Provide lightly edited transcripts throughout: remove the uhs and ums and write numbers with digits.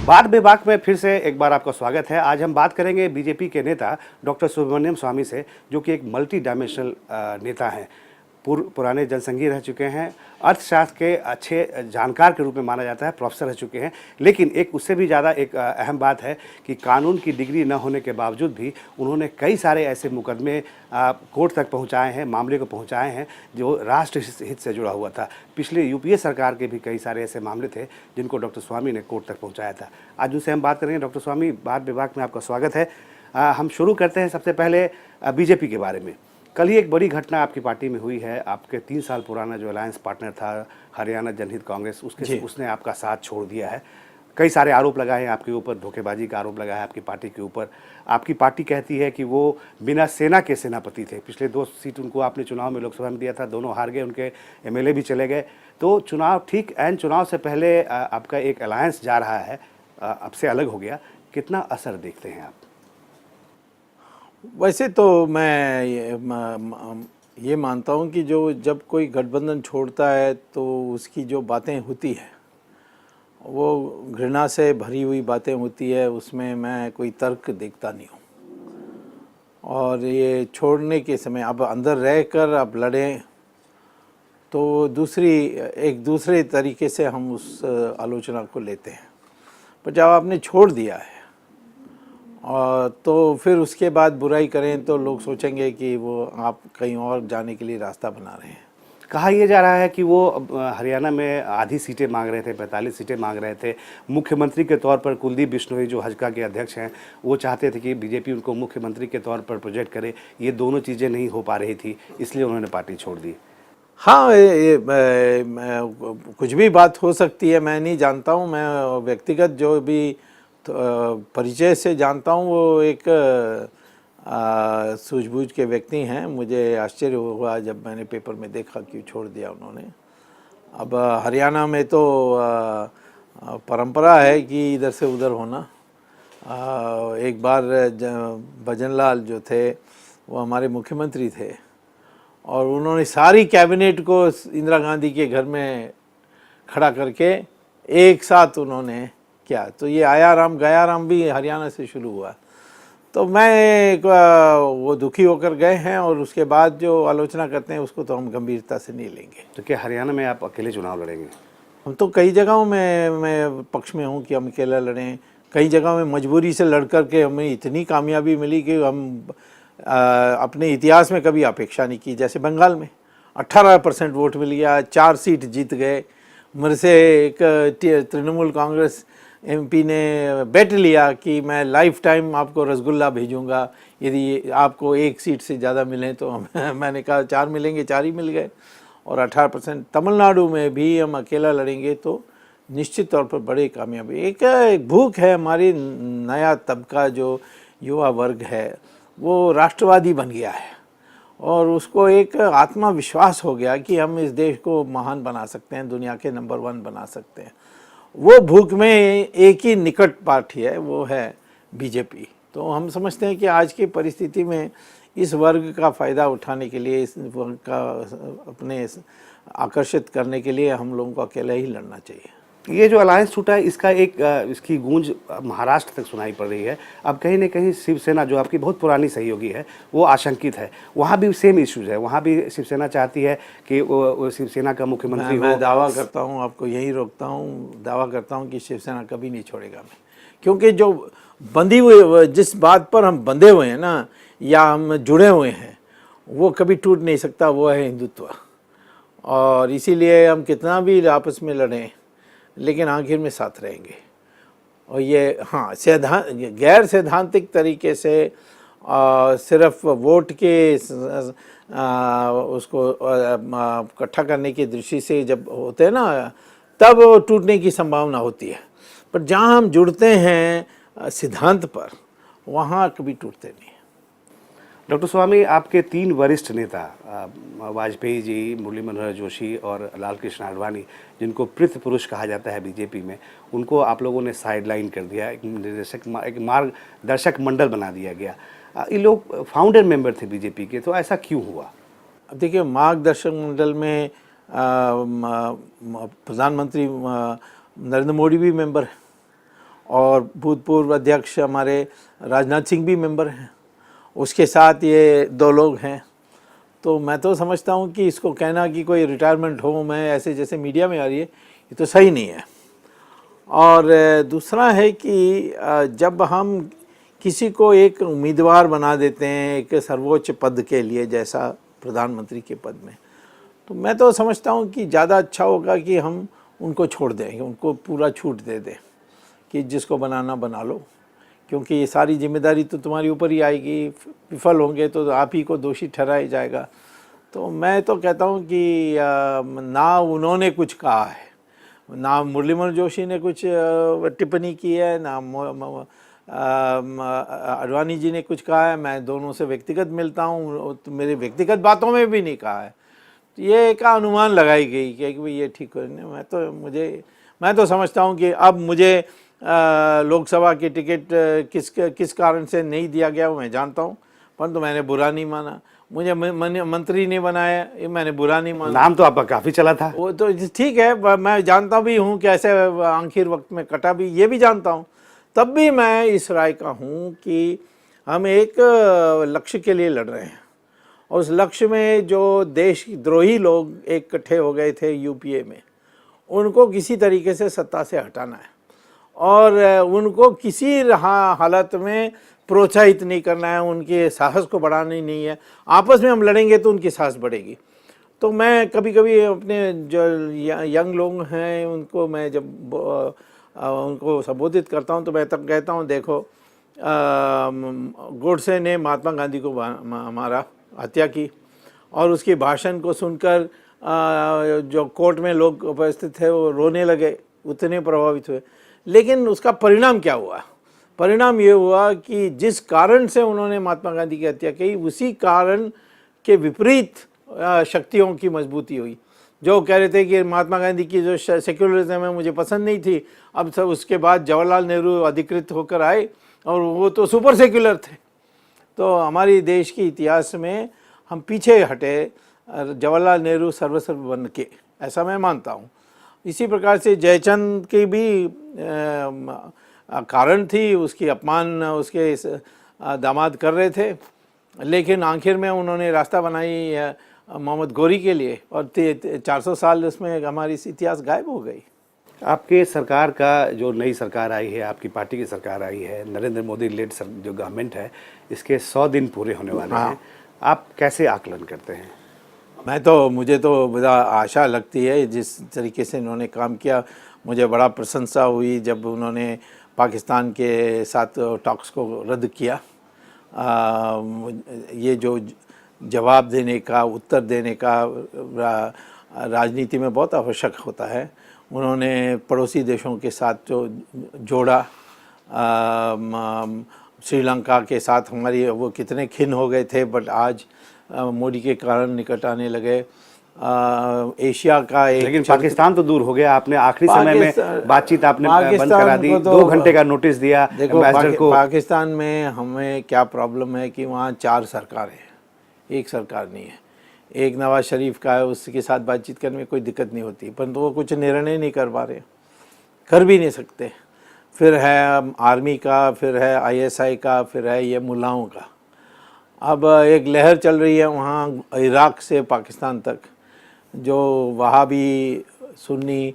बात बेबाक में फिर से एक बार आपका स्वागत है। आज हम बात करेंगे बीजेपी के नेता डॉक्टर सुब्रमण्यम स्वामी से, जो कि एक मल्टी डायमेंशनल नेता हैं। पुराने जनसंघी रह चुके हैं, अर्थशास्त्र के अच्छे जानकार के रूप में माना जाता है, प्रोफेसर रह चुके हैं। लेकिन एक उससे भी ज़्यादा एक अहम बात है कि कानून की डिग्री न होने के बावजूद भी उन्होंने कई सारे ऐसे मुकदमे कोर्ट तक पहुंचाए हैं, मामले को पहुंचाए हैं जो राष्ट्र हित से जुड़ा हुआ था। पिछले यूपीए सरकार के भी कई सारे ऐसे मामले थे जिनको डॉक्टर स्वामी ने कोर्ट तक पहुँचाया था। आज उनसे हम बात करेंगे। डॉक्टर स्वामी, बात विभाग में आपका स्वागत है। हम शुरू करते हैं सबसे पहले बीजेपी के बारे में। कल ही एक बड़ी घटना आपकी पार्टी में हुई है। आपके 3 साल पुराना जो अलायंस पार्टनर था हरियाणा जनहित कांग्रेस, उसने आपका साथ छोड़ दिया है। कई सारे आरोप लगाए हैं आपके ऊपर, धोखेबाजी का आरोप लगा है आपकी पार्टी के ऊपर। आपकी पार्टी कहती है कि वो बिना सेना के सेनापति थे। पिछले 2 सीट उनको आपने चुनाव में लोकसभा में दिया था, दोनों हार गए, उनके एमएलए भी चले गए। तो चुनाव ठीक एंड चुनाव से पहले आपका एक अलायंस जा रहा है, अब से अलग हो गया। कितना असर देखते हैं आप? वैसे तो मैं ये मानता हूँ कि जब कोई गठबंधन छोड़ता है तो उसकी जो बातें होती है वो घृणा से भरी हुई बातें होती है, उसमें मैं कोई तर्क देखता नहीं हूँ। और ये छोड़ने के समय अब अंदर रहकर अब लड़ें तो एक दूसरे तरीके से हम उस आलोचना को लेते हैं। पर जब आपने छोड़ दिया है और तो फिर उसके बाद बुराई करें तो लोग सोचेंगे कि वो आप कहीं और जाने के लिए रास्ता बना रहे हैं। कहा यह जा रहा है कि वो हरियाणा में आधी सीटें मांग रहे थे, 45 सीटें मांग रहे थे। मुख्यमंत्री के तौर पर कुलदीप बिश्नोई जो हजका के अध्यक्ष हैं, वो चाहते थे कि बीजेपी उनको मुख्यमंत्री के तौर पर प्रोजेक्ट करे। ये दोनों चीज़ें नहीं हो पा रही थी, इसलिए उन्होंने पार्टी छोड़ दी। हाँ, कुछ भी बात हो सकती है, मैं नहीं जानता हूँ। मैं व्यक्तिगत जो भी परिचय से जानता हूँ वो एक सूझबूझ के व्यक्ति हैं। मुझे आश्चर्य हुआ जब मैंने पेपर में देखा कि छोड़ दिया उन्होंने। अब हरियाणा में तो परंपरा है कि इधर से उधर होना। एक बार भजन लाल जो थे वो हमारे मुख्यमंत्री थे और उन्होंने सारी कैबिनेट को इंदिरा गांधी के घर में खड़ा करके एक साथ उन्होंने किया। तो ये आया राम गया राम भी हरियाणा से शुरू हुआ। तो वो दुखी होकर गए हैं और उसके बाद जो आलोचना करते हैं उसको तो हम गंभीरता से नहीं लेंगे। तो क्या हरियाणा में आप अकेले चुनाव लड़ेंगे? हम तो कई जगहों में मैं पक्ष में हूँ कि हम अकेला लड़ें। कई जगहों में मजबूरी से लड़ कर के हमें इतनी कामयाबी मिली कि हम अपने इतिहास में कभी अपेक्षा नहीं की। जैसे बंगाल में 18% वोट मिल गया, 4 सीट जीत गए। मेरे से एक तृणमूल कांग्रेस एमपी ने बेट लिया कि मैं लाइफ टाइम आपको रसगुल्ला भेजूंगा यदि आपको 1 सीट से ज़्यादा मिले तो। मैंने कहा 4 मिलेंगे, 4 ही मिल गए। और 18% तमिलनाडु में भी हम अकेला लड़ेंगे तो निश्चित तौर पर बड़ी कामयाबी। एक भूख है हमारी, नया तबका जो युवा वर्ग है वो राष्ट्रवादी बन गया है और उसको एक आत्मविश्वास हो गया कि हम इस देश को महान बना सकते हैं, दुनिया के नंबर 1 बना सकते हैं। वो भूख में एक ही निकट पार्टी है, वो है बीजेपी। तो हम समझते हैं कि आज की परिस्थिति में इस वर्ग का फ़ायदा उठाने के लिए, इस वर्ग का अपने आकर्षित करने के लिए हम लोगों को अकेला ही लड़ना चाहिए। ये जो अलायंस छूटा है इसकी गूंज महाराष्ट्र तक सुनाई पड़ रही है। अब कहीं न कहीं शिवसेना जो आपकी बहुत पुरानी सहयोगी है वो आशंकित है। वहाँ भी सेम इश्यूज है। वहाँ भी शिवसेना चाहती है कि वो शिवसेना का मुख्यमंत्री हो। मैं दावा करता हूँ, आपको यही रोकता हूँ, दावा करता हूँ कि शिवसेना कभी नहीं छोड़ेगा मैं। क्योंकि जो बंधी हुई, जिस बात पर हम बंधे हुए हैं ना या हम जुड़े हुए हैं, वो कभी टूट नहीं सकता, वो है हिंदुत्व। और इसीलिए हम कितना भी आपस में लड़ें लेकिन आखिर में साथ रहेंगे। और ये हाँ, गैर सैद्धांतिक तरीके से सिर्फ वोट के उसको इकट्ठा करने की दृष्टि से जब होते हैं ना तब टूटने की संभावना होती है। पर जहाँ हम जुड़ते हैं सिद्धांत पर, वहाँ कभी टूटते नहीं। डॉक्टर स्वामी, आपके 3 वरिष्ठ नेता वाजपेयी जी, मुरली मनोहर जोशी और लाल कृष्ण आडवाणी, जिनको पृथ्वी पुरुष कहा जाता है बीजेपी में, उनको आप लोगों ने साइडलाइन कर दिया। एक मार्गदर्शक मंडल बना दिया गया। ये लोग फाउंडर मेंबर थे बीजेपी के, तो ऐसा क्यों हुआ? अब देखिए, मार्गदर्शक मंडल में प्रधानमंत्री नरेंद्र मोदी भी मेंबर है और भूतपूर्व अध्यक्ष हमारे राजनाथ सिंह भी मेंबर हैं, उसके साथ ये 2 लोग हैं। तो मैं तो समझता हूँ कि इसको कहना कि कोई रिटायरमेंट होम है ऐसे जैसे मीडिया में आ रही है, ये तो सही नहीं है। और दूसरा है कि जब हम किसी को एक उम्मीदवार बना देते हैं एक सर्वोच्च पद के लिए, जैसा प्रधानमंत्री के पद में, तो मैं तो समझता हूँ कि ज़्यादा अच्छा होगा कि हम उनको छोड़ दें, उनको पूरा छूट दे दें कि जिसको बनाना बना लो, क्योंकि ये सारी जिम्मेदारी तो तुम्हारी ऊपर ही आएगी। विफल होंगे तो आप ही को दोषी ठहराया जाएगा। तो मैं तो कहता हूँ कि ना उन्होंने कुछ कहा है, ना मुरली मनोहर जोशी ने कुछ टिप्पणी की है, ना अडवाणी जी ने कुछ कहा है। मैं दोनों से व्यक्तिगत मिलता हूँ, तो मेरे व्यक्तिगत बातों में भी नहीं कहा है। ये का अनुमान लगाई गई कि भाई ये ठीक है। मैं तो समझता हूँ कि अब मुझे लोकसभा की टिकट किस कारण से नहीं दिया गया वो मैं जानता हूँ, परंतु मैंने बुरा नहीं माना। मुझे मंत्री नहीं बनाया, ये मैंने बुरा नहीं माना। नाम तो आपका काफ़ी चला था। वो तो ठीक है, मैं जानता भी हूँ कि ऐसे आखिर वक्त में कटा भी, ये भी जानता हूँ। तब भी मैं इस राय का हूँ कि हम एक लक्ष्य के लिए लड़ रहे हैं, और उस लक्ष्य में जो देशद्रोही लोग इकट्ठे हो गए थे यूपीए में, उनको किसी तरीके से सत्ता से हटाना है, और उनको किसी हालत में प्रोत्साहित नहीं करना है, उनके साहस को बढ़ाना ही नहीं है। आपस में हम लड़ेंगे तो उनकी साहस बढ़ेगी। तो मैं कभी कभी अपने जो यंग लोग हैं उनको मैं जब उनको संबोधित करता हूं तो मैं तब कहता हूं, देखो गोडसे ने महात्मा गांधी को मारा, हत्या की, और उसके भाषण को सुनकर जो कोर्ट में लोग उपस्थित थे वो रोने लगे, उतने प्रभावित हुए। लेकिन उसका परिणाम क्या हुआ? परिणाम ये हुआ कि जिस कारण से उन्होंने महात्मा गांधी की हत्या की, उसी कारण के विपरीत शक्तियों की मजबूती हुई। जो कह रहे थे कि महात्मा गांधी की जो सेक्युलरिज्म है मुझे पसंद नहीं थी, अब सब उसके बाद जवाहरलाल नेहरू अधिकृत होकर आए और वो तो सुपर सेक्युलर थे। तो हमारी देश के इतिहास में हम पीछे हटे, जवाहरलाल नेहरू सर्वसर्व बन के, ऐसा मैं मानता हूँ। इसी प्रकार से जयचंद की भी कारण थी, उसकी अपमान उसके दामाद कर रहे थे, लेकिन आखिर में उन्होंने रास्ता बनाई मोहम्मद गोरी के लिए, और 400 साल उसमें हमारी इतिहास गायब हो गई। आपके सरकार का जो नई सरकार आई है, आपकी पार्टी की सरकार आई है, नरेंद्र मोदी लेड जो गवर्नमेंट है, इसके 100 दिन पूरे होने वाले हैं। आप कैसे आकलन करते हैं? मुझे तो बड़ा आशा लगती है जिस तरीके से इन्होंने काम किया। मुझे बड़ा प्रशंसा हुई जब उन्होंने पाकिस्तान के साथ टॉक्स को रद्द किया। ये जो जवाब देने का, उत्तर देने का राजनीति में बहुत आवश्यक होता है। उन्होंने पड़ोसी देशों के साथ जो जोड़ा, श्रीलंका के साथ हमारी वो कितने खिन्न हो गए थे, बट आज मोदी के कारण निकट आने लगे। एशिया का एक, लेकिन पाकिस्तान तो दूर हो गया। आपने आखिरी समय में बातचीत आपने बंद करा दी, 2 घंटे का नोटिस दिया एम्बेसडर को। पाकिस्तान में हमें क्या प्रॉब्लम है कि वहाँ 4 सरकारें हैं, एक सरकार नहीं है। एक नवाज शरीफ का है, उसके साथ बातचीत करने में कोई दिक्कत नहीं होती, परंतु वो कुछ निर्णय नहीं कर पा रहे, कर भी नहीं सकते। फिर है आर्मी का, फिर है ISI का, फिर है ये मुल्लाओं का। अब एक लहर चल रही है वहाँ इराक़ से पाकिस्तान तक, जो वहाबी सुन्नी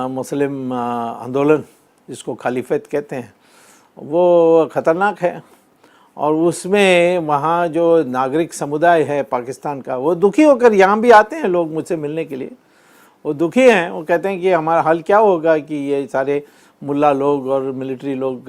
मुस्लिम आंदोलन जिसको खलीफत कहते हैं, वो ख़तरनाक है। और उसमें वहाँ जो नागरिक समुदाय है पाकिस्तान का, वो दुखी होकर यहाँ भी आते हैं लोग मुझसे मिलने के लिए। वो दुखी हैं, वो कहते हैं कि हमारा हल क्या होगा कि ये सारे मुल्ला लोग और मिलिट्री लोग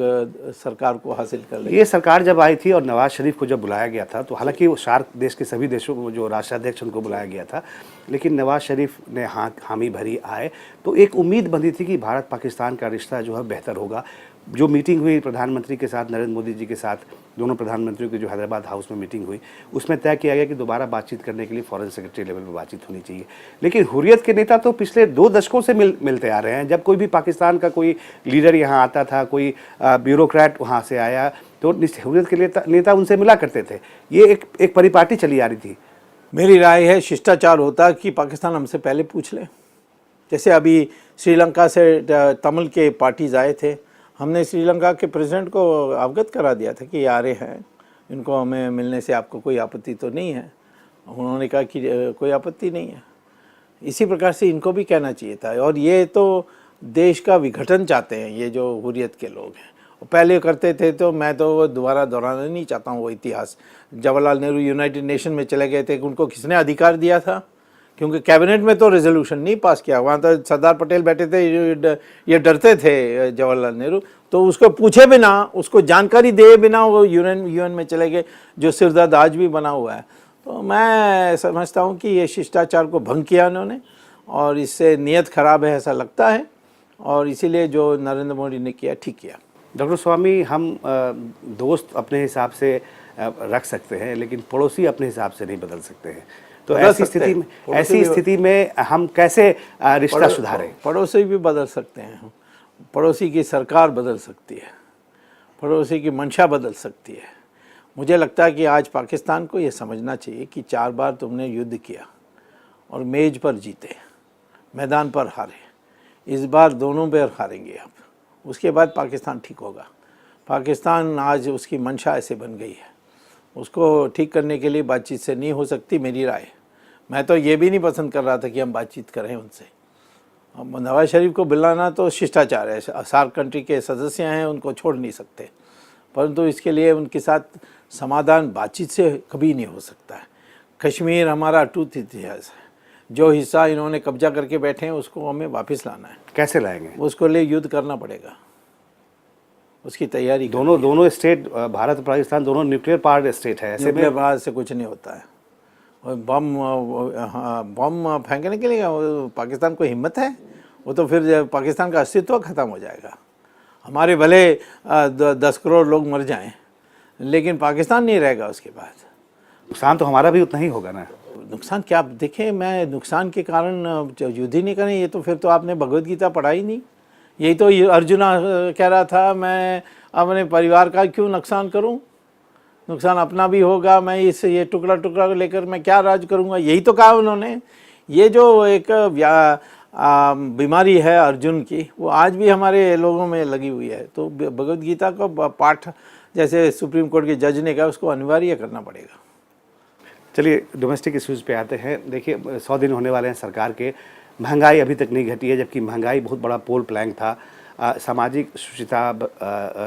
सरकार को हासिल कर लें। ये सरकार जब आई थी और नवाज शरीफ को जब बुलाया गया था, तो हालांकि वो सार्क देश के सभी देशों को जो राष्ट्राध्यक्ष उनको बुलाया गया था, लेकिन नवाज शरीफ ने हामी भरी आए, तो एक उम्मीद बंधी थी कि भारत पाकिस्तान का रिश्ता जो है बेहतर होगा। जो मीटिंग हुई प्रधानमंत्री के साथ, नरेंद्र मोदी जी के साथ, दोनों प्रधानमंत्रियों की जो हैदराबाद हाउस में मीटिंग हुई, उसमें तय किया गया कि दोबारा बातचीत करने के लिए फॉरेन सेक्रेटरी लेवल पर बातचीत होनी चाहिए। लेकिन हुर्रियत के नेता तो पिछले 2 दशकों से मिलते आ रहे हैं। जब कोई भी पाकिस्तान का कोई लीडर यहाँ आता था, कोई ब्यूरोक्रेट वहाँ से आया, तो हुर्रियत के नेता उनसे मिला करते थे। ये एक परिपाटी चली आ रही थी। मेरी राय है शिष्टाचार होता कि पाकिस्तान हमसे पहले पूछ ले। जैसे अभी श्रीलंका से तमिल के पार्टीज आए थे, हमने श्रीलंका के प्रेसिडेंट को अवगत करा दिया था कि ये आ रहे हैं, इनको हमें मिलने से आपको कोई आपत्ति तो नहीं है। उन्होंने कहा कि कोई आपत्ति नहीं है। इसी प्रकार से इनको भी कहना चाहिए था। और ये तो देश का विघटन चाहते हैं ये जो हुर्रियत के लोग हैं। पहले करते थे तो मैं तो वो दोबारा दोहराना नहीं चाहता हूँ वो इतिहास। जवाहरलाल नेहरू यूनाइटेड नेशन में चले गए थे, उनको किसने अधिकार दिया था? क्योंकि कैबिनेट में तो रेजोल्यूशन नहीं पास किया, वहाँ तो सरदार पटेल बैठे थे, ये डरते थे जवाहरलाल नेहरू, तो उसको पूछे बिना, उसको जानकारी दे बिना वो यूएन में चले गए, जो सिरदर्द आज भी बना हुआ है। तो मैं समझता हूँ कि ये शिष्टाचार को भंग किया उन्होंने और इससे नीयत खराब है ऐसा लगता है, और इसीलिए जो नरेंद्र मोदी ने किया ठीक किया। डॉक्टर स्वामी, हम दोस्त अपने हिसाब से रख सकते हैं, लेकिन पड़ोसी अपने हिसाब से नहीं बदल सकते हैं। तो ऐसी स्थिति में हम कैसे रिश्ता सुधारें? पड़ोसी भी बदल सकते हैं, पड़ोसी की सरकार बदल सकती है, पड़ोसी की मंशा बदल सकती है। मुझे लगता है कि आज पाकिस्तान को ये समझना चाहिए कि 4 बार तुमने युद्ध किया और मेज पर जीते, मैदान पर हारे, इस बार दोनों पर हारेंगे आप, उसके बाद पाकिस्तान ठीक होगा। पाकिस्तान आज उसकी मंशा ऐसे बन गई है, उसको ठीक करने के लिए बातचीत से नहीं हो सकती, मेरी राय। मैं तो ये भी नहीं पसंद कर रहा था कि हम बातचीत करें उनसे। अब नवाज शरीफ को बुलाना तो शिष्टाचार है, सार्क कंट्री के सदस्य हैं, उनको छोड़ नहीं सकते, परंतु इसके लिए उनके साथ समाधान बातचीत से कभी नहीं हो सकता है। कश्मीर हमारा अटूट इतिहास है, जो हिस्सा इन्होंने कब्जा करके बैठे हैं उसको हमें वापस लाना है। कैसे लाएंगे? उसको लिए युद्ध करना पड़ेगा, उसकी तैयारी। दोनों स्टेट, भारत और पाकिस्तान दोनों न्यूक्लियर पावर स्टेट है, ऐसे में न्यूक्लियर पावर से कुछ नहीं होता है। और बम फेंकने के लिए पाकिस्तान को हिम्मत है? वो तो फिर पाकिस्तान का अस्तित्व खत्म हो जाएगा। हमारे भले 10 करोड़ लोग मर जाएं, लेकिन पाकिस्तान नहीं रहेगा उसके बाद। नुकसान तो हमारा भी उतना ही होगा ना। नुकसान क्या? देखें, मैं नुकसान के कारण युद्ध ही नहीं करें, ये तो फिर तो आपने भगवद गीता पढ़ा ही नहीं। यही तो अर्जुन कह रहा था, मैं अपने परिवार का क्यों नुकसान करूं? नुकसान अपना भी होगा, मैं ये टुकड़ा टुकड़ा लेकर मैं क्या राज करूंगा? यही तो कहा उन्होंने। ये जो एक बीमारी है अर्जुन की, वो आज भी हमारे लोगों में लगी हुई है। तो भगवद गीता का पाठ जैसे सुप्रीम कोर्ट के जज ने कहा, उसको अनिवार्य करना पड़ेगा। चलिए डोमेस्टिक इश्यूज़ पे आते हैं। देखिए 100 दिन होने वाले हैं सरकार के, महंगाई अभी तक नहीं घटी है, जबकि महंगाई बहुत बड़ा पोल प्लैंक था। सामाजिक शुचिता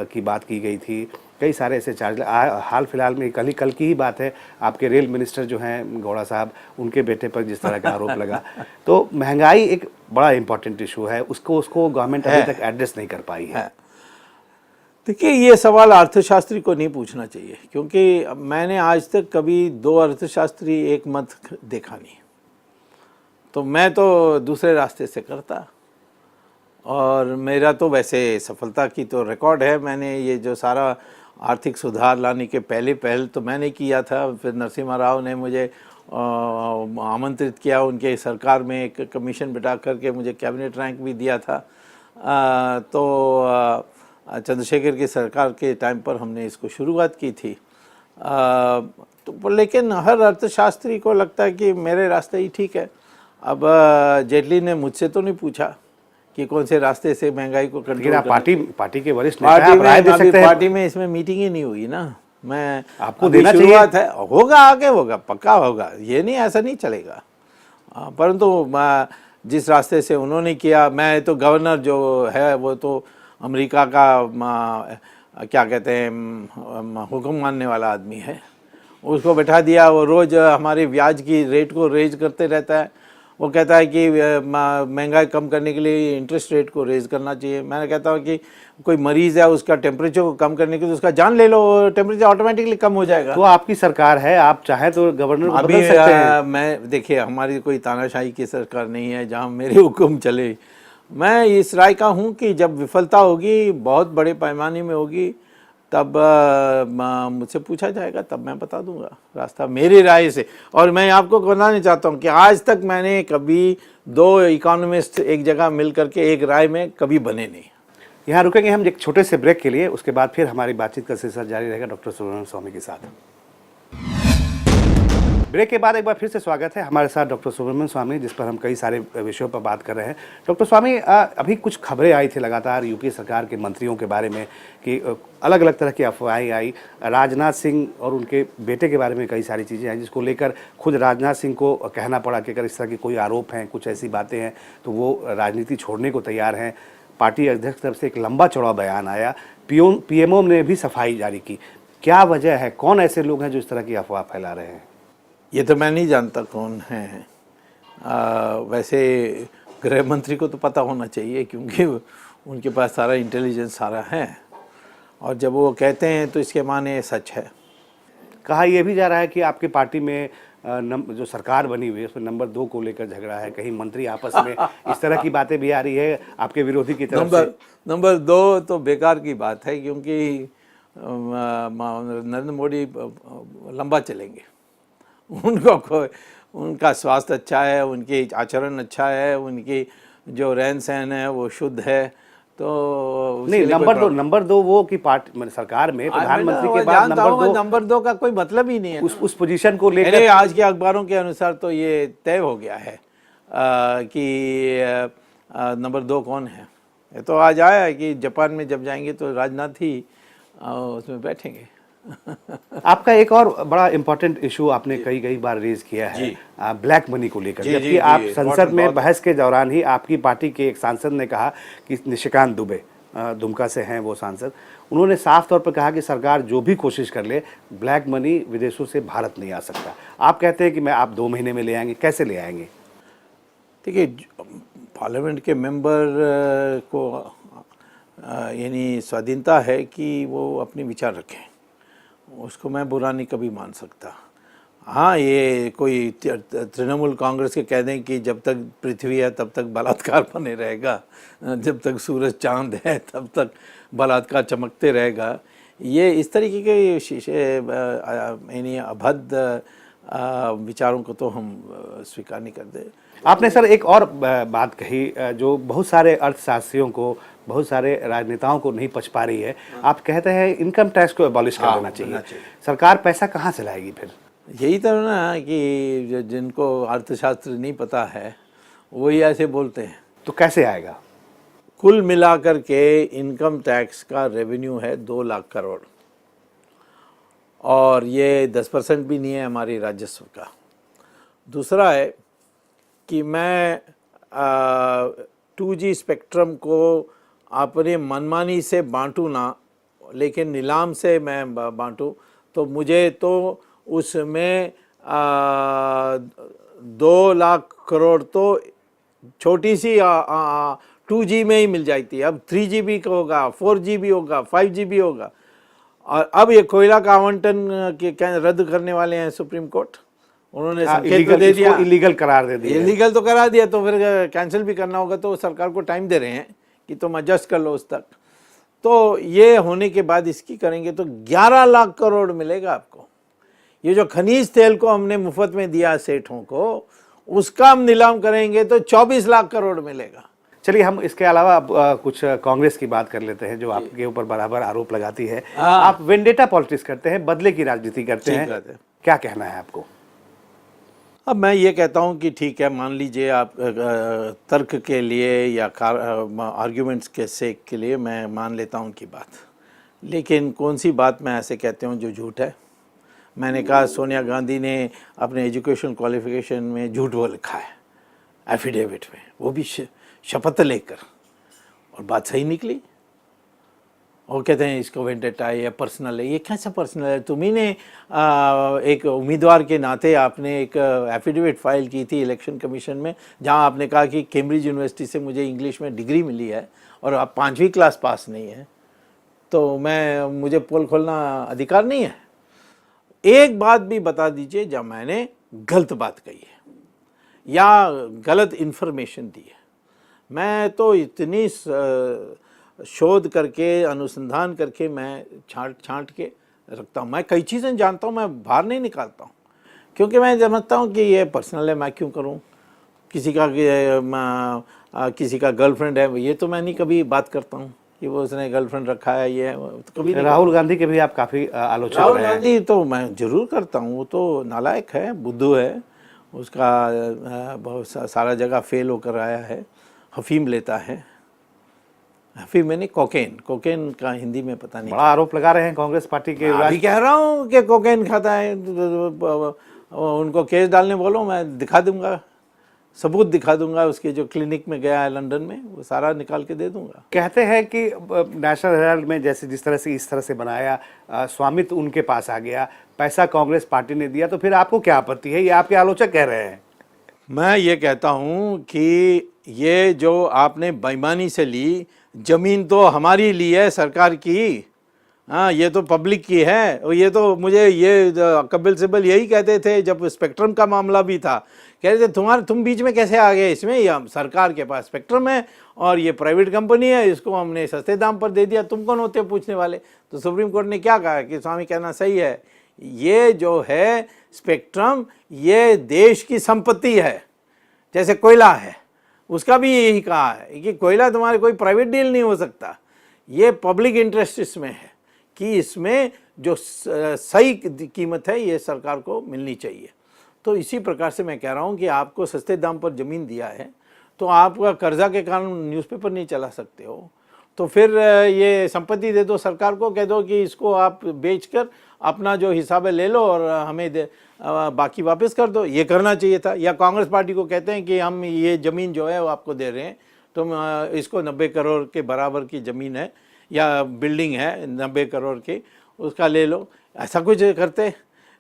की बात की गई थी, कई सारे ऐसे चार्ज। हाल फिलहाल में कल की ही बात है, आपके रेल मिनिस्टर जो हैं गौड़ा साहब, उनके बेटे पर जिस तरह का आरोप लगा। तो महंगाई एक बड़ा इंपॉर्टेंट इशू है, उसको गवर्नमेंट अभी तक एड्रेस नहीं कर पाई है। देखिए, ये सवाल अर्थशास्त्री को नहीं पूछना चाहिए, क्योंकि मैंने आज तक कभी 2 अर्थशास्त्री एक मत देखा नहीं। तो मैं तो दूसरे रास्ते से करता, और मेरा तो वैसे सफलता की तो रिकॉर्ड है। मैंने ये जो सारा आर्थिक सुधार लाने के पहल तो मैंने किया था। फिर नरसिम्हा राव ने मुझे आमंत्रित किया उनके सरकार में, एक कमीशन बिठा करके मुझे कैबिनेट रैंक भी दिया था। तो चंद्रशेखर की सरकार के टाइम पर हमने इसको शुरुआत की थी। तो लेकिन हर अर्थशास्त्री को लगता है कि मेरे रास्ते ही ठीक है। अब जेटली ने मुझसे तो नहीं पूछा कि कौन से रास्ते से महंगाई को कंट्रोल करना। पार्टी के वरिष्ठ नेता आप राय दे सकते हैं। पार्टी में इसमें मीटिंग ही नहीं हुई ना। मैं आपको देना चाहिए है, होगा आगे होगा, पक्का होगा, ये नहीं ऐसा नहीं चलेगा। परंतु जिस रास्ते से उन्होंने किया, मैं तो गवर्नर जो है वो तो अमेरिका का क्या कहते हैं हुक्म मानने वाला आदमी है, उसको बैठा दिया। वो रोज़ हमारे ब्याज की रेट को रेज करते रहता है। वो कहता है कि महंगाई कम करने के लिए इंटरेस्ट रेट को रेज करना चाहिए। मैं कहता हूँ कि कोई मरीज़ है, उसका टेम्परेचर को कम करने के लिए उसका जान ले लो, टेम्परेचर ऑटोमेटिकली कम हो जाएगा। तो आपकी सरकार है, आप चाहे तो गवर्नर को बदल सकते हैं। मैं देखिए, हमारी कोई तानाशाही की सरकार नहीं है जहाँ मेरे हुक्म चले। मैं इस राय का हूँ कि जब विफलता होगी, बहुत बड़े पैमाने में होगी, तब मुझसे पूछा जाएगा, तब मैं बता दूंगा रास्ता मेरी राय से। और मैं आपको बताना चाहता हूँ कि आज तक मैंने कभी 2 इकोनॉमिस्ट एक जगह मिल करके एक राय में कभी बने नहीं। यहाँ रुकेंगे हम एक छोटे से ब्रेक के लिए, उसके बाद फिर हमारी बातचीत का सिलसिला जारी रहेगा डॉक्टर सुब्रमण्यम स्वामी के साथ। ब्रेक के बाद एक बार फिर से स्वागत है हमारे साथ डॉक्टर सुब्रमण्यम स्वामी, जिस पर हम कई सारे विषयों पर बात कर रहे हैं। डॉक्टर स्वामी, अभी कुछ खबरें आई थी लगातार यूपीए सरकार के मंत्रियों के बारे में कि अलग अलग तरह की अफवाहें आई। राजनाथ सिंह और उनके बेटे के बारे में कई सारी चीज़ें आई, जिसको लेकर खुद राजनाथ सिंह को कहना पड़ा कि अगर इस तरह की कोई आरोप हैं, कुछ ऐसी बातें हैं, तो वो राजनीति छोड़ने को तैयार हैं। पार्टी अध्यक्ष की तरफ से एक लंबा चौड़ा बयान आया, पीएमओ ने भी सफाई जारी की। क्या वजह है, कौन ऐसे लोग हैं जो इस तरह की अफवाह फैला रहे हैं? ये तो मैं नहीं जानता कौन है। वैसे गृह मंत्री को तो पता होना चाहिए, क्योंकि उनके पास सारा इंटेलिजेंस सारा है, और जब वो कहते हैं तो इसके माने सच है। कहा यह भी जा रहा है कि आपकी पार्टी में जो सरकार बनी हुई है उसमें नंबर 2 को लेकर झगड़ा है, कहीं मंत्री आपस में इस तरह की बातें भी आ रही है आपके विरोधी की तरफ से। नंबर 2 तो बेकार की बात है, क्योंकि नरेंद्र मोदी लंबा चलेंगे। उनका स्वास्थ्य अच्छा है, उनकी आचरण अच्छा है, उनकी जो रहन सहन है वो शुद्ध है। तो नहीं, नंबर दो वो की पार्टी सरकार में प्रधानमंत्री के बाद नंबर 2 का कोई मतलब ही नहीं है। उस पोजीशन को लेकर आज के अखबारों के अनुसार तो ये तय हो गया है कि नंबर 2 कौन है। ये तो आज आया है कि जापान में जब जाएंगे तो राजनाथ ही उसमें बैठेंगे। आपका एक और बड़ा इंपॉर्टेंट इशू आपने कई बार रेज किया है ब्लैक मनी को लेकर, जबकि आप संसद में बहस के दौरान ही आपकी पार्टी के एक सांसद ने कहा कि निशिकांत दुबे, दुमका से हैं वो सांसद, उन्होंने साफ तौर पर कहा कि सरकार जो भी कोशिश कर ले, ब्लैक मनी विदेशों से भारत नहीं आ सकता। आप कहते हैं कि आप 2 महीने में ले आएंगे, कैसे ले आएंगे? देखिए, पार्लियामेंट के मेंबर को यानी स्वाधीनता है कि वो अपने विचार रखें, उसको मैं बुरा नहीं कभी मान सकता। हाँ, ये कोई तृणमूल कांग्रेस के कह दें कि जब तक पृथ्वी है तब तक बलात्कार बने रहेगा, जब तक सूरज चांद है तब तक बलात्कार चमकते रहेगा, ये इस तरीके के यानी अभद्र विचारों को तो हम स्वीकार नहीं करते। आपने सर एक और बात कही जो बहुत सारे अर्थशास्त्रियों को, बहुत सारे राजनेताओं को नहीं पच पा रही है। आप कहते हैं इनकम टैक्स को एबॉलिश कर देना चाहिए। सरकार पैसा कहाँ से लाएगी फिर? यही तो ना कि जिनको अर्थशास्त्र नहीं पता है वही ऐसे बोलते हैं। तो कैसे आएगा? कुल मिलाकर के इनकम टैक्स का रेवेन्यू है 2 लाख करोड़, और ये 10% भी नहीं है हमारी राजस्व का। दूसरा है कि मैं 2G स्पेक्ट्रम को अपने मनमानी से बांटूँ ना, लेकिन नीलाम से मैं बांटूँ, तो मुझे तो उसमें 2 लाख करोड़ तो छोटी सी 2G में ही मिल जाती है। अब 3GB का होगा, 4GB होगा, 5GB होगा। और अब ये कोयला का आवंटन के रद्द करने वाले हैं सुप्रीम कोर्ट। उन्होंने संकेत तो दे दिया, इलीगल करार दे दिया। इलीगल तो करा दिया, तो फिर कैंसिल भी करना होगा, तो सरकार को टाइम दे रहे हैं कि तुम एडजस्ट कर लो उस तक। तो ये होने के बाद इसकी करेंगे तो 11 लाख करोड़ मिलेगा आपको। ये जो खनिज तेल को हमने मुफ्त में दिया सेठों को, उसका हम नीलाम करेंगे तो 24 लाख करोड़ मिलेगा। चलिए, हम इसके अलावा कुछ कांग्रेस की बात कर लेते हैं, जो आपके ऊपर बराबर आरोप लगाती है। आप वेंडेटा पॉलिटिक्स करते हैं, बदले की राजनीति करते हैं, क्या कहना है आपको? अब मैं ये कहता हूँ कि ठीक है, मान लीजिए आप तर्क के लिए या आर्ग्यूमेंट्स के सेक के लिए मैं मान लेता हूँ उनकी बात, लेकिन कौन सी बात मैं ऐसे कहते हूँ जो झूठ है? मैंने कहा सोनिया गांधी ने अपने एजुकेशन क्वालिफिकेशन में झूठ वो लिखा है एफिडेविट में, वो भी शपथ लेकर, और बात सही निकली। और कहते हैं इसको वेंडेटा है या पर्सनल है। ये कैसा पर्सनल है? तुम्ही ने एक उम्मीदवार के नाते आपने एक एफिडेविट फाइल की थी इलेक्शन कमीशन में, जहां आपने कहा कि कैम्ब्रिज यूनिवर्सिटी से मुझे इंग्लिश में डिग्री मिली है और आप 5वीं क्लास पास नहीं है, तो मुझे पोल खोलना अधिकार नहीं है। एक बात भी बता दीजिए जब मैंने गलत बात कही है या गलत इन्फॉर्मेशन दी है। मैं तो इतनी शोध करके, अनुसंधान करके मैं छांट के रखता हूँ। मैं कई चीज़ें जानता हूँ, मैं बाहर नहीं निकालता हूँ, क्योंकि मैं समझता हूँ कि ये पर्सनल है, मैं क्यों करूँ? किसी का गर्लफ्रेंड है, ये तो मैं नहीं कभी बात करता हूँ। कि वो उसने गर्लफ्रेंड रखा है, ये तो कभी नहीं। राहुल गांधी के भी आप काफ़ी आलोचक राहुल रहे हैं। गांधी तो मैं जरूर करता हूँ, वो तो नालायक है, बुद्धू है, उसका बहुत सारा जगह फेल होकर आया है, अफीम लेता है, अफीम मैंने कोकेन का हिंदी में पता नहीं। बड़ा आरोप लगा रहे हैं कांग्रेस पार्टी के अभी कह रहा हूँ कि कोकेन खाता है, उनको केस डालने बोलो, मैं दिखा दूंगा, सबूत दिखा दूंगा, उसके जो क्लिनिक में गया है लंदन में, वो सारा निकाल के दे दूंगा। कहते हैं कि नेशनल हेराल्ड में जैसे जिस तरह से इस तरह से बनाया, स्वामित्व उनके पास आ गया, पैसा कांग्रेस पार्टी ने दिया, तो फिर आपको क्या आपत्ति है? ये आपके आलोचक कह रहे हैं। मैं ये कहता हूँ कि ये जो आपने बेईमानी से ली जमीन, तो हमारी ली है सरकार की, हाँ, ये तो पब्लिक की है। और ये तो मुझे ये कपिल सिब्बल यही कहते थे जब स्पेक्ट्रम का मामला भी था, कह रहे थे तुम बीच में कैसे आ गए इसमें, ये सरकार के पास स्पेक्ट्रम है और ये प्राइवेट कंपनी है, इसको हमने सस्ते दाम पर दे दिया, तुम कौन होते हो पूछने वाले। तो सुप्रीम कोर्ट ने क्या कहा कि स्वामी कहना सही है, ये जो है स्पेक्ट्रम ये देश की संपत्ति है, जैसे कोयला है, उसका भी यही कहा है कि कोयला तुम्हारे कोई प्राइवेट डील नहीं हो सकता, ये पब्लिक इंटरेस्ट इसमें है कि इसमें जो सही कीमत है ये सरकार को मिलनी चाहिए। तो इसी प्रकार से मैं कह रहा हूँ कि आपको सस्ते दाम पर ज़मीन दिया है तो आपका कर्जा के कारण न्यूज़पेपर नहीं चला सकते हो, तो फिर ये संपत्ति दे दो सरकार को, कह दो कि इसको आप बेचकर अपना जो हिसाब है ले लो और हमें बाकी वापस कर दो। ये करना चाहिए था। या कांग्रेस पार्टी को कहते हैं कि हम ये ज़मीन जो है वो आपको दे रहे हैं, तुम इसको 90 करोड़ के बराबर की ज़मीन है या बिल्डिंग है 90 करोड़ की, उसका ले लो, ऐसा कुछ करते,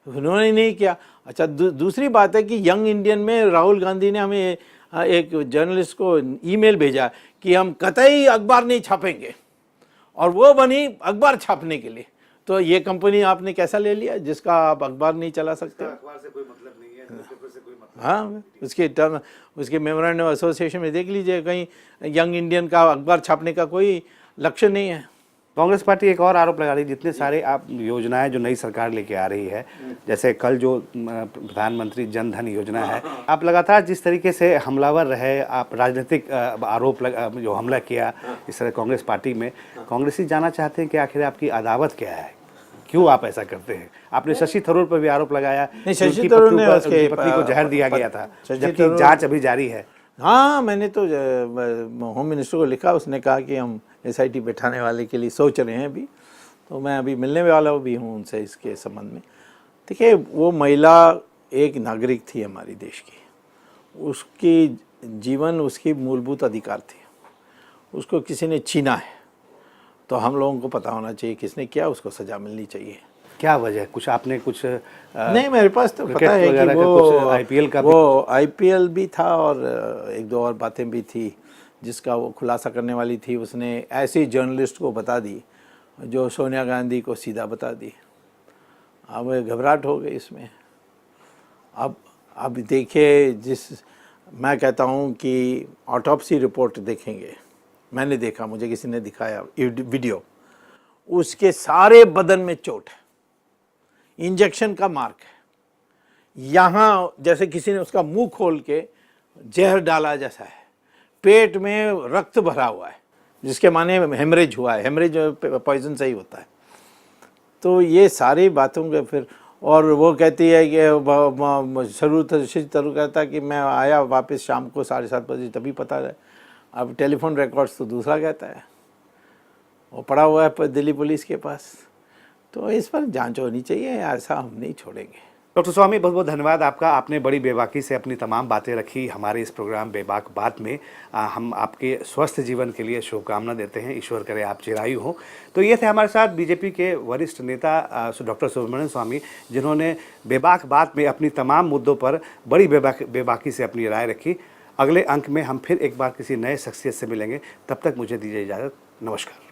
उन्होंने नहीं किया। अच्छा, दूसरी बात है कि यंग इंडियन में राहुल गांधी ने हमें एक जर्नलिस्ट को ईमेल भेजा कि हम कतई अखबार नहीं छापेंगे, और वो बनी अखबार छापने के लिए। तो ये कंपनी आपने कैसा ले लिया जिसका आप अखबार नहीं चला सकते? अखबार से कोई मतलब नहीं है, न्यूज़पेपर से कोई मतलब। हाँ, उसके मेमोरेंडम ऑफ एसोसिएशन में देख लीजिए, कहीं यंग इंडियन का अखबार छापने का कोई लक्ष्य नहीं है। कांग्रेस पार्टी एक और आरोप लगा रही है, जितने सारे आप योजनाएं जो नई सरकार लेके आ रही है, जैसे कल जो प्रधानमंत्री जन धन योजना है, आप लगातार जिस तरीके से हमलावर रहे, आप राजनीतिक आरोप जो हमला किया इस तरह कांग्रेस पार्टी में, कांग्रेसी जानना चाहते हैं कि आखिर आपकी अदावत क्या है, क्यों आप ऐसा करते हैं? आपने शशि थरूर पर भी आरोप लगाया, शशि थरूर ने उसके पत्नी को जहर दिया गया था, जबकि जांच अभी जारी है। हाँ, मैंने तो होम मिनिस्टर को लिखा, उसने कहा कि हम SIT बैठाने वाले के लिए सोच रहे हैं अभी, तो मैं अभी मिलने वाला भी हूँ उनसे इसके संबंध में। देखिए, वो महिला एक नागरिक थी हमारी देश की, उसकी जीवन उसकी मूलभूत अधिकार थी, उसको किसी ने छीना है तो हम लोगों को पता होना चाहिए किसने किया, उसको सज़ा मिलनी चाहिए। क्या वजह, कुछ आपने कुछ नहीं, मेरे पास तो पता है कि वो IPL भी था और एक दो और बातें भी थी जिसका वो खुलासा करने वाली थी, उसने ऐसी जर्नलिस्ट को बता दी जो सोनिया गांधी को सीधा बता दी। अब घबराहट हो गई इसमें। अब देखिए, मैं कहता हूँ कि ऑटोप्सी रिपोर्ट देखेंगे, मैंने देखा, मुझे किसी ने दिखाया वीडियो, उसके सारे बदन में चोट है, इंजेक्शन का मार्क है, यहाँ जैसे किसी ने उसका मुंह खोल के जहर डाला जैसा है, पेट में रक्त भरा हुआ है, जिसके माने हेमरेज हुआ है, हेमरेज पॉइजन से ही होता है। तो ये सारी बातों के फिर, और वो कहती है कि शशि थरूर कहता है कि मैं आया वापस शाम को 7:30 बजे, तभी पता है। अब टेलीफोन रिकॉर्ड्स तो दूसरा कहता है, वो पड़ा हुआ है दिल्ली पुलिस के पास। तो इस पर जांच होनी चाहिए, ऐसा हम नहीं छोड़ेंगे। डॉक्टर स्वामी, बहुत बहुत धन्यवाद आपका। आपने बड़ी बेबाकी से अपनी तमाम बातें रखी हमारे इस प्रोग्राम बेबाक बात में। हम आपके स्वस्थ जीवन के लिए शुभकामना देते हैं, ईश्वर करे आप चिरायु हों। तो ये थे हमारे साथ बीजेपी के वरिष्ठ नेता डॉक्टर सुब्रमण्यम स्वामी, जिन्होंने बेबाक बात में अपनी तमाम मुद्दों पर बड़ी बेबाकी से अपनी राय रखी। अगले अंक में हम फिर एक बार किसी नए शख्सियत से मिलेंगे, तब तक मुझे दीजिए इजाज़त। नमस्कार।